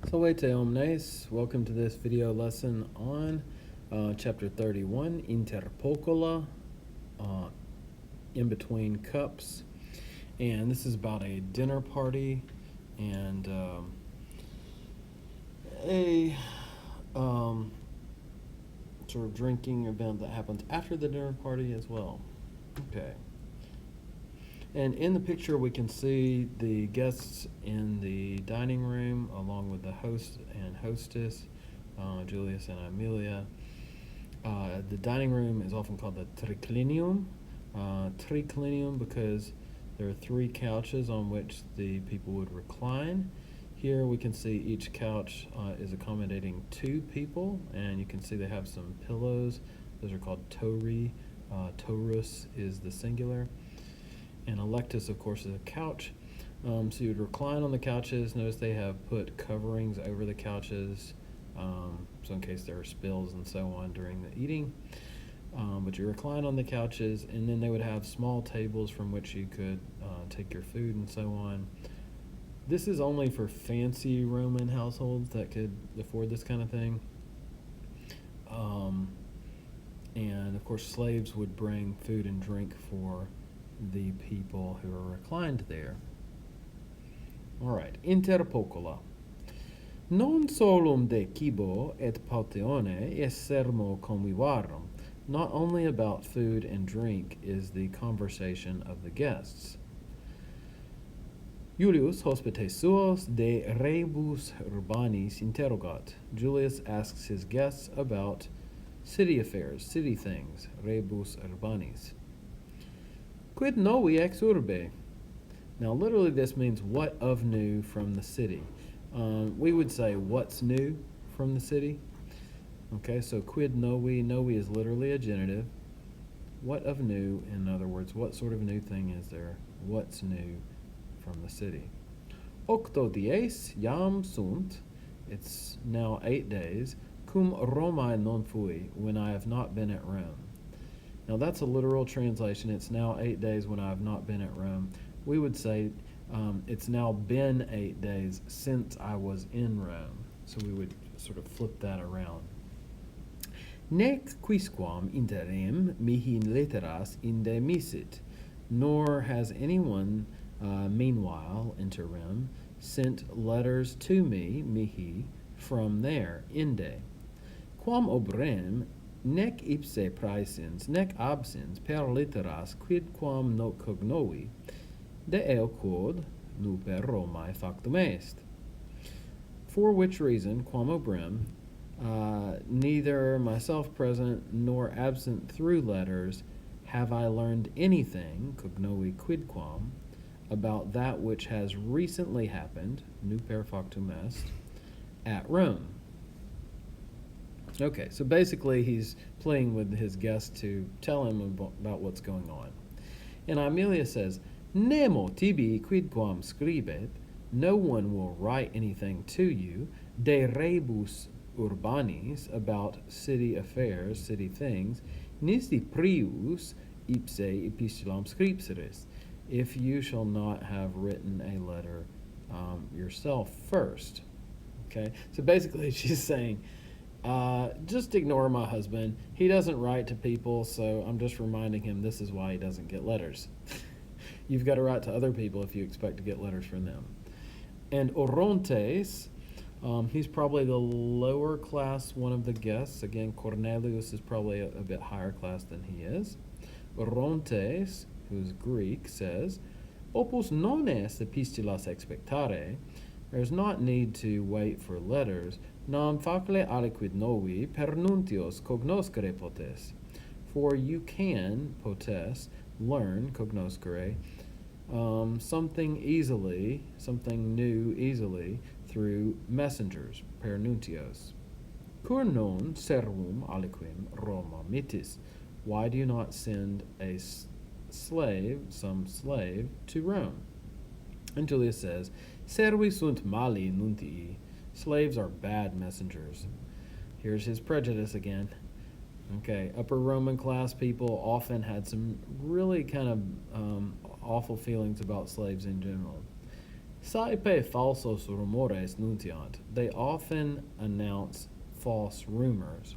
Salvete omnes, welcome to this video lesson on chapter 31, Interpocola, uh, in between cups. And this is about a dinner party and a sort of drinking event that happens after the dinner party as well. Okay. And in the picture, we can see the guests in the dining room along with the host and hostess, Julius and Amelia. The dining room is often called the triclinium. Triclinium because there are three couches on which the people would recline. Here we can see each couch is accommodating two people, and you can see they have some pillows. Those are called tori. Taurus is the singular. And a lectus, of course, is a couch. So you would recline on the couches. Notice they have put coverings over the couches, so in case there are spills and so on during the eating. But you recline on the couches, and then they would have small tables from which you could take your food and so on. This is only for fancy Roman households that could afford this kind of thing. And of course, slaves would bring food and drink for the people who are reclined there. All right, interpocola. Non solum de cibo et pauteone es sermo convivarum. Not only about food and drink is the conversation of the guests. Julius hospite suos de rebus urbanis interrogat. Julius asks his guests about city affairs, city things, rebus urbanis. Quid novi ex urbe? Now, literally, this means what of new from the city. We would say what's new from the city. Okay, so quid novi. Novi is literally a genitive. What of new, in other words, what sort of new thing is there? What's new from the city? Octo dies jam sunt. It's now 8 days. Cum Romae non fui, when I have not been at Rome. Now that's a literal translation. It's now 8 days when I have not been at Rome. We would say it's now been 8 days since I was in Rome. So we would sort of flip that around. Nec quisquam interim mihi letteras inde misit, nor has anyone meanwhile interim sent letters to me, mihi, from there, inde. Quam obrem nec ipse praesens, nec absens per litteras quidquam no cognovi, de eo quod nuper Romae factum est. For which reason, quam obrem, neither myself present nor absent through letters have I learned anything, cognovi quidquam, about that which has recently happened, nuper factum est, at Rome. Okay, so basically he's playing with his guest to tell him about what's going on. And Amelia says, Nemo tibi quidquam scribet, no one will write anything to you, de rebus urbanis, about city affairs, city things, nisi prius ipse epistulam scripseris, if you shall not have written a letter yourself first. Okay, so basically she's saying, just ignore my husband. He doesn't write to people, so I'm just reminding him this is why he doesn't get letters. You've got to write to other people if you expect to get letters from them. And Orontes, he's probably the lower class one of the guests. Again, Cornelius is probably a bit higher class than he is. Orontes, who's Greek, says, Opus non est epistulas expectare. There's not need to wait for letters. Nam facile aliquid novi per nuntios cognoscere potes. For you can, potes, learn, cognoscere, something easily, something new easily, through messengers, per nuntios. Cur non servum aliquim Roma mitis. Why do you not send a slave, some slave, to Rome? And Julius says, Servi sunt mali nuntii. Slaves are bad messengers. Here's his prejudice again. Okay, upper Roman class people often had some really kind of awful feelings about slaves in general. Saipe falsos rumores nuntiant. They often announce false rumors.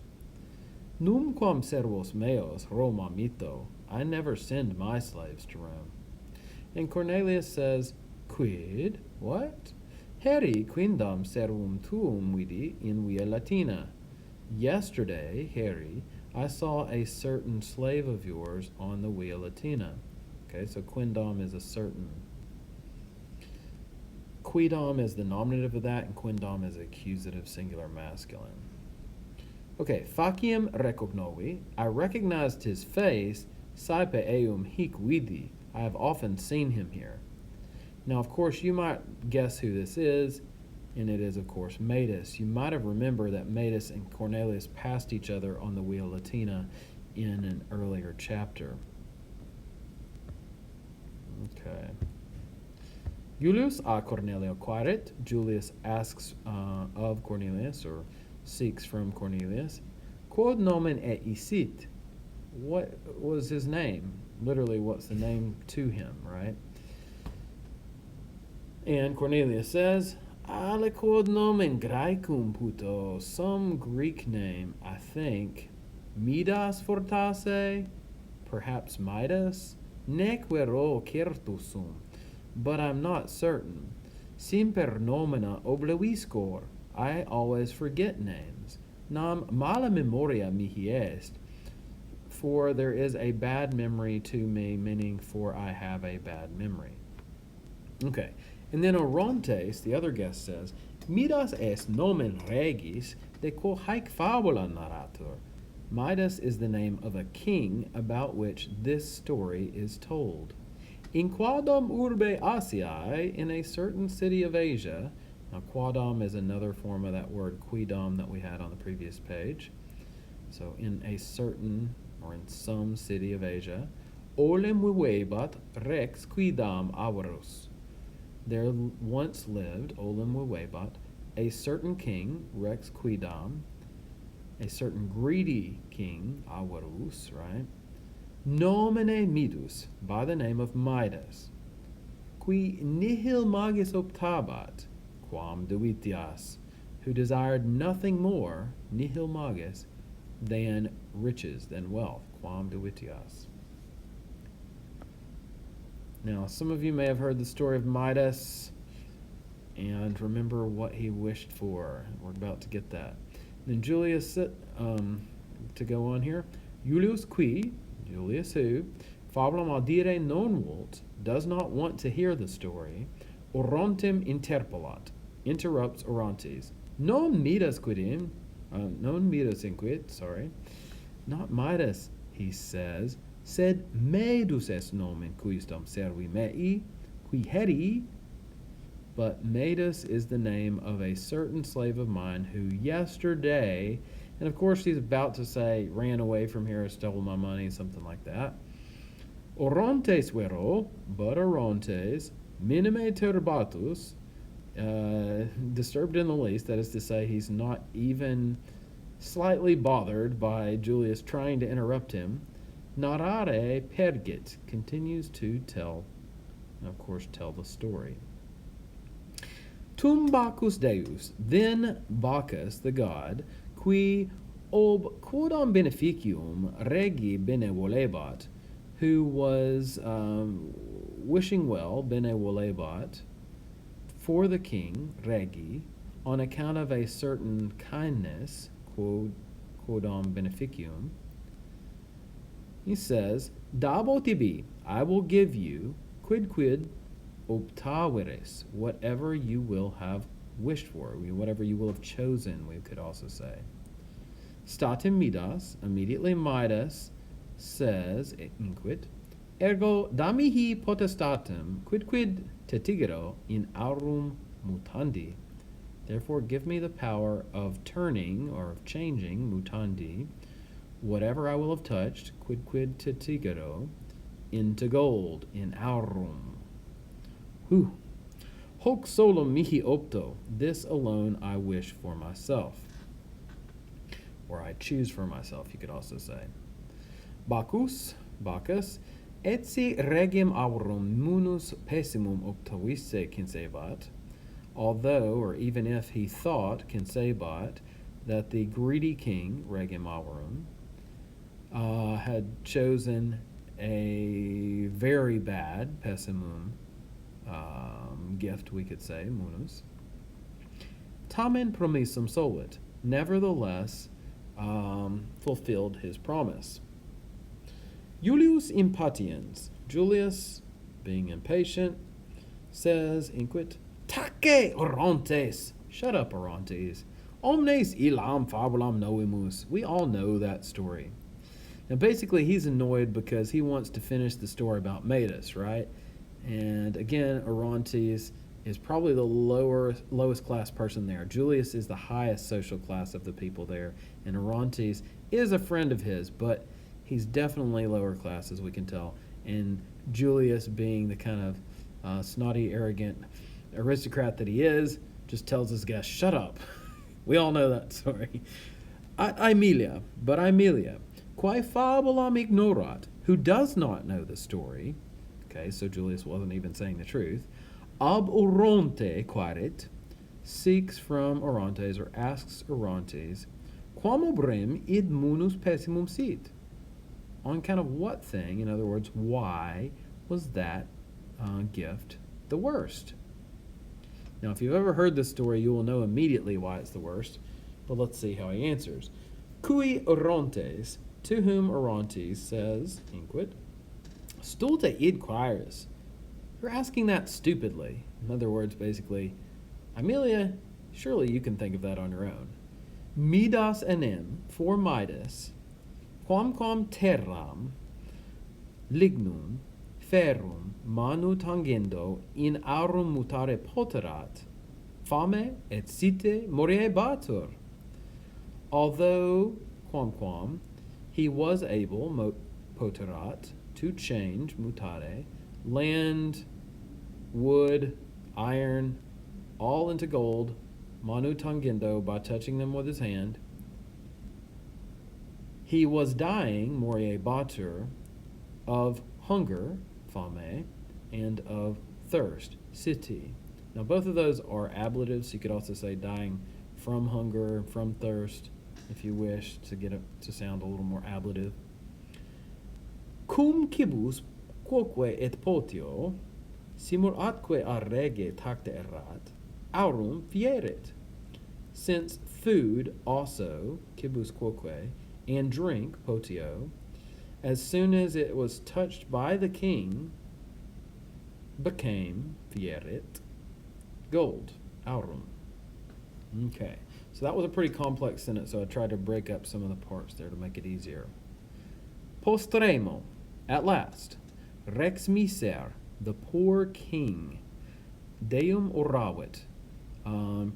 Numquam servos meos Roma mito. I never send my slaves to Rome. And Cornelius says, Quid? What? Heri quindam servum tuum vidi in via Latina. Yesterday, Harry, I saw a certain slave of yours on the Via Latina. Okay, so quindam is a certain. Quidam is the nominative of that, and quindam is accusative singular masculine. Okay, faciem recognovi. I recognized his face. Saipe eum hic vidi. I have often seen him here. Now, of course, you might guess who this is, and it is, of course, Matus. You might have remembered that Matus and Cornelius passed each other on the Via Latina in an earlier chapter. Okay. Julius a Cornelio quaerit. Julius asks of Cornelius, or seeks from Cornelius, quod nomen eisit. What was his name? Literally, what's the name to him, right? And Cornelius says, aliquod nomen Graecum puto, some Greek name, I think. Midas fortasse, perhaps Midas, nec vero certusum, but I'm not certain. Simper nomina obliviscor, I always forget names. Nam mala memoria mihi est, for there is a bad memory to me, meaning for I have a bad memory. Okay, and then Orontes, the other guest, says, Midas est nomen regis de quo haec fabula narratur. Midas is the name of a king about which this story is told. In quadam urbe Asiae, in a certain city of Asia. Now, quadam is another form of that word quidam that we had on the previous page. So, in a certain or in some city of Asia, olem vivebat rex quidam avarus. There once lived, olem vivebat, a certain king, rex quidam, a certain greedy king, avarus, right? Nomine Midus, by the name of Midas, qui nihil magis optabat, quam divitias, who desired nothing more, nihil magis, than riches, than wealth, quam divitias. Now, some of you may have heard the story of Midas and remember what he wished for. We're about to get that. Then Julius, to go on here, Julius qui, Julius who, fabulum audire non vult, does not want to hear the story, Orontem interpellat, interrupts Orontes. Non Midas quidem, non Midas inquit, not Midas, he says, sed medus est nomen quisdam servi mei, qui heri, but Medus is the name of a certain slave of mine who yesterday, and of course he's about to say, ran away from here, stole my money, something like that. Orontes vero, but Orontes, minime turbatus, disturbed in the least, that is to say, he's not even slightly bothered by Julius trying to interrupt him. Narrare pergit, continues to tell, of course, tell the story. Tum Bacchus Deus, then Bacchus, the god, qui ob quodam beneficium regi bene volebat, who was wishing well, bene volebat, for the king, regi, on account of a certain kindness, quodam beneficium, he says, Dabo tibi, I will give you, quid optaveres, whatever you will have wished for, whatever you will have chosen, we could also say. Statim Midas, immediately Midas says, inquit, ergo damihi potestatem, quid tetigero in aurum mutandi. Therefore give me the power of turning, or of changing, mutandi, whatever I will have touched, quid tetigero, into gold, in aurum. Hoc solum mihi opto, this alone I wish for myself. Or I choose for myself, you could also say. Bacchus, Etsi regem aurum munus pessimum optavisse kinsebat, although, or even if he thought, kinsebat, that the greedy king, regem aurum, had chosen a very bad pessimum gift, we could say, munus. Tamen promissum solvit, nevertheless fulfilled his promise. Julius impatiens, Julius, being impatient, says, inquit, Take Orontes, shut up, Orontes. Omnes illam fabulam novimus. We all know that story. Now, basically, he's annoyed because he wants to finish the story about Medus, right? And again, Orontes is probably the lowest class person there. Julius is the highest social class of the people there, and Orontes is a friend of his, but he's definitely lower class, as we can tell. And Julius, being the kind of snotty, arrogant aristocrat that he is, just tells his guests, shut up. We all know that story. Aemilia, quae fabulam ignorat, who does not know the story. Okay, so Julius wasn't even saying the truth. Ab Oronte quaerit, seeks from Orontes, or asks Orontes, quam obrem id munus pessimum sit? On kind of what thing, in other words, why was that gift the worst? Now, if you've ever heard this story, you will know immediately why it's the worst, but let's see how he answers. Cui Orontes, to whom Orontes says, inquit, Stulte id quaeris. You're asking that stupidly. In other words, basically, Amelia, surely you can think of that on your own. Midas enim, for Midas, quamquam terram, lignum, ferrum, manu tangendo, in aurum mutare poterat, fame et site moriebatur. Although, quamquam, he was able, poterat, to change, mutare, land, wood, iron, all into gold, manu tangendo, by touching them with his hand. He was dying, moriebatur, of hunger, fame, and of thirst, siti. Now, both of those are ablatives. You could also say dying from hunger, from thirst, if you wish to get it to sound a little more ablative. Cum cibus quoque et potio, simul atque a rege tacta erat, aurum fierit. Since food also, cibus quoque, and drink, potio, as soon as it was touched by the king, became, fierit, gold, aurum. Okay, so that was a pretty complex sentence, so I tried to break up some of the parts there to make it easier. Postremo, at last, rex miser, the poor king, deum oravit,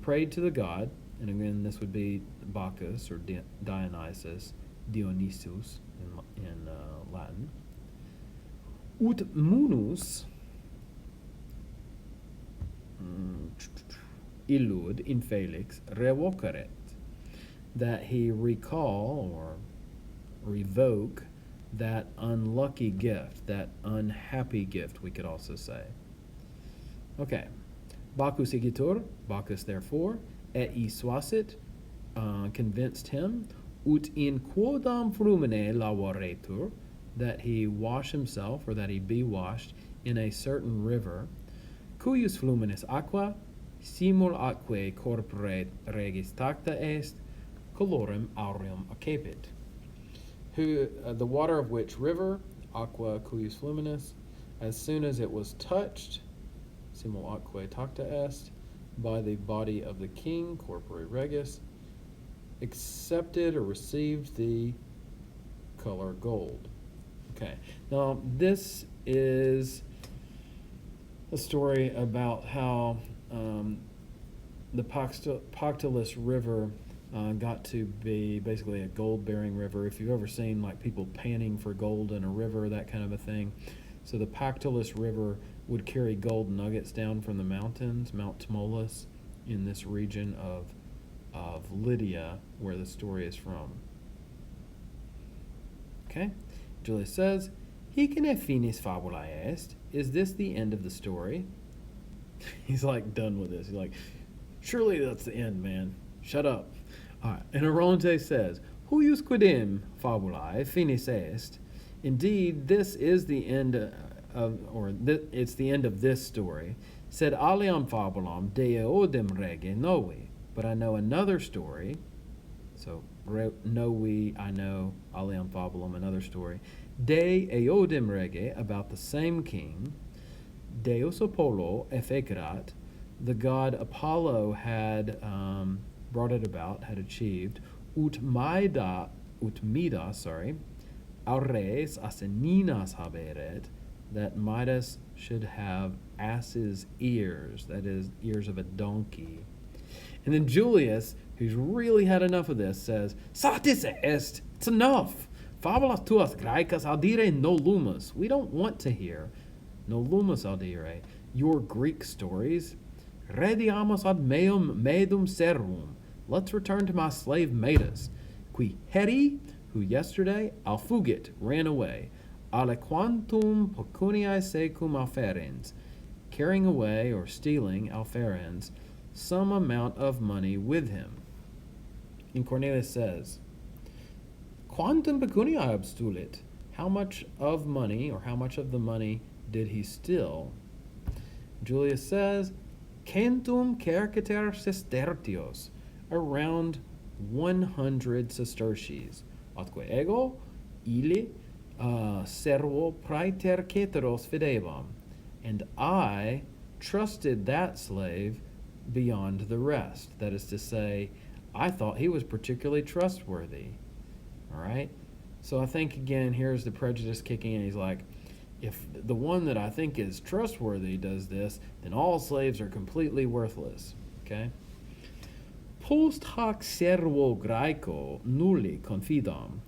prayed to the god, and again this would be Bacchus or Dionysus, Dionysus in Latin. Ut munus illud in felix revocaret, that he recall or revoke that unlucky gift, that unhappy gift, we could also say. Okay. Bacchus igitur, Bacchus therefore, et isuasit, convinced him, ut in quodam frumine lavaretur, that he wash himself, or that he be washed, in a certain river, cuius fluminis aqua, simul atque corpore regis tacta est, colorem aureum accepit. Who, the water of which river, aqua cuius fluminis, as soon as it was touched, simul atque tacta est, by the body of the king, corpore regis, accepted or received the color gold. Okay, now this is a story about how the Pactolus River got to be basically a gold-bearing river. If you've ever seen like people panning for gold in a river, that kind of a thing. So the Pactolus River would carry gold nuggets down from the mountains, Mount Tmolus, in this region of Lydia, where the story is from. Okay, Julius says, Hicine finis fabula est? Is this the end of the story? He's like done with this. He's like, surely that's the end, man. Shut up. All right. And Oronte says, Huius quidem fabulae finis est? Indeed, this is the end it's the end of this story. Sed aliam fabulam deodem rege novi. But I know another story. So, novi, I know, aliam fabulum, another story. De eodem rege, about the same king. Deus Apollo effecerat, the god Apollo had brought it about, had achieved. Ut mida, aures aseninas haberet, that Midas should have ass's ears, that is, ears of a donkey. And then Julius, who's really had enough of this, says, Satis est, it's enough. Fabulas tuas graecas audire no lumus. We don't want to hear, no lumus audire, your Greek stories. Rediamus ad meum medum servum. Let's return to my slave Medas, qui heri, who yesterday alfugit, ran away, aliquantum pecuniae secum alferens, carrying away or stealing alferens, some amount of money with him. And Cornelius says, Quantum pecuniae abstulit? How much of money, or how much of the money did he steal? Julius says, Centum cerciter sestertios, around 100 sesterces. Atque ego, ili, servo praeter ceteros fidevam, and I trusted that slave beyond the rest. That is to say, I thought he was particularly trustworthy. All right? So I think, again, here's the prejudice kicking in. He's like, if the one that I think is trustworthy does this, then all slaves are completely worthless. Okay? Post hoc servo Graeco nulli confidam.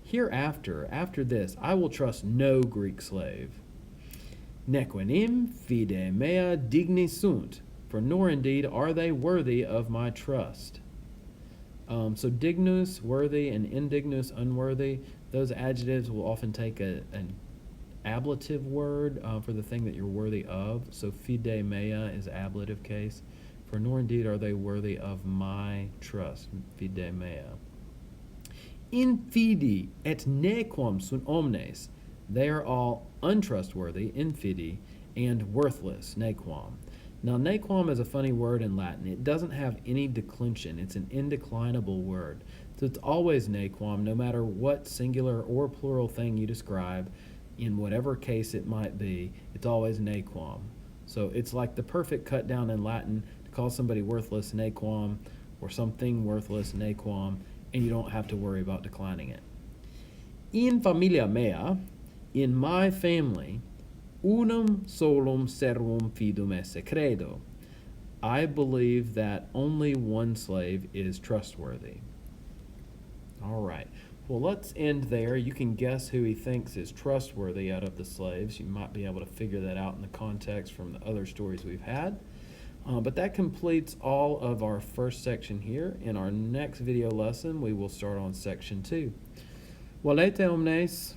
Hereafter, after this, I will trust no Greek slave. Nequenim fide mea digni sunt, for nor indeed are they worthy of my trust. So dignus, worthy, and indignus, unworthy, those adjectives will often take an ablative word for the thing that you're worthy of. So fide mea is ablative case. For nor indeed are they worthy of my trust. Fide mea. Infidi et nequam sunt omnes. They are all untrustworthy, infidi, and worthless, nequam. Now, nequam is a funny word in Latin. It doesn't have any declension. It's an indeclinable word. So it's always nequam, no matter what singular or plural thing you describe, in whatever case it might be, it's always nequam. So it's like the perfect cut down in Latin to call somebody worthless, nequam, or something worthless, nequam, and you don't have to worry about declining it. In familia mea, in my family, unum solum servum fidum esse credo. I believe that only one slave is trustworthy. All right. Well, let's end there. You can guess who he thinks is trustworthy out of the slaves. You might be able to figure that out in the context from the other stories we've had. But that completes all of our first section here. In our next video lesson, we will start on section 2. Valete omnes.